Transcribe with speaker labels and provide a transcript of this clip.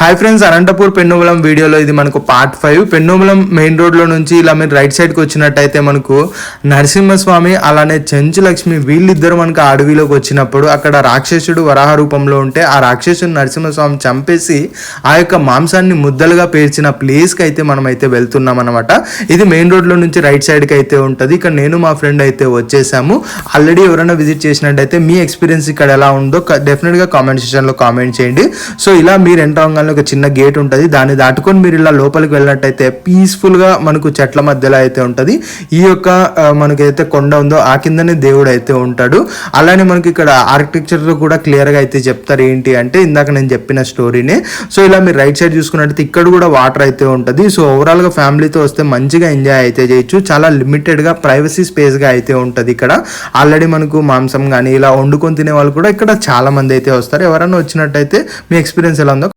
Speaker 1: Hi friends, Anantapur పెన్నోబలం వీడియోలో ఇది మనకు పార్ట్ 5. పెన్నోబలం మెయిన్ రోడ్లో నుంచి ఇలా మీరు రైట్ సైడ్కి వచ్చినట్టయితే మనకు నరసింహస్వామి అలానే చెంచు లక్ష్మి వీళ్ళిద్దరు మనకు అడవిలోకి వచ్చినప్పుడు అక్కడ రాక్షసుడు వరాహ రూపంలో ఉంటే ఆ రాక్షసుడు నరసింహస్వామి చంపేసి ఆ యొక్క మాంసాన్ని ముద్దలుగా పేర్చిన ప్లేస్కి అయితే మనం అయితే వెళ్తున్నాం అనమాట. ఇది మెయిన్ రోడ్లో నుంచి రైట్ సైడ్కి అయితే ఉంటుంది. ఇక్కడ నేను మా ఫ్రెండ్ అయితే వచ్చేసాము. ఆల్రెడీ ఎవరైనా విజిట్ చేసినట్టయితే మీ ఎక్స్పీరియన్స్ ఇక్కడ ఎలా ఉందో డెఫినెట్గా కామెంట్ సెక్షన్లో కామెంట్ చేయండి. సో ఇలా మీరు ఎంటర్ ఒక చిన్న గేట్ ఉంటుంది, దాన్ని దాటుకొని మీరు ఇలా లోపలికి వెళ్ళినట్టయితే పీస్ఫుల్ గా మనకు చెట్ల మధ్యలో అయితే ఉంటుంది. ఈ యొక్క మనకైతే కొండ ఉందో ఆ కిందనే దేవుడు అయితే ఉంటాడు. అలానే మనకి ఇక్కడ ఆర్కిటెక్చర్ కూడా క్లియర్ గా అయితే చెప్తారు. ఏంటి అంటే ఇందాక నేను చెప్పిన స్టోరీనే. సో ఇలా మీరు రైట్ సైడ్ చూసుకున్నట్టయితే ఇక్కడ కూడా వాటర్ అయితే ఉంటుంది. సో ఓవరాల్ గా ఫ్యామిలీతో వస్తే మంచిగా ఎంజాయ్ అయితే చేయొచ్చు. చాలా లిమిటెడ్ గా ప్రైవసీ స్పేస్ గా అయితే ఉంటుంది. ఇక్కడ ఆల్రెడీ మనకు మాంసం కానీ ఇలా వండుకొని తినే వాళ్ళు కూడా ఇక్కడ చాలా మంది అయితే వస్తారు. ఎవరైనా వచ్చినట్టయితే మీ ఎక్స్పీరియన్స్ ఎలా ఉందో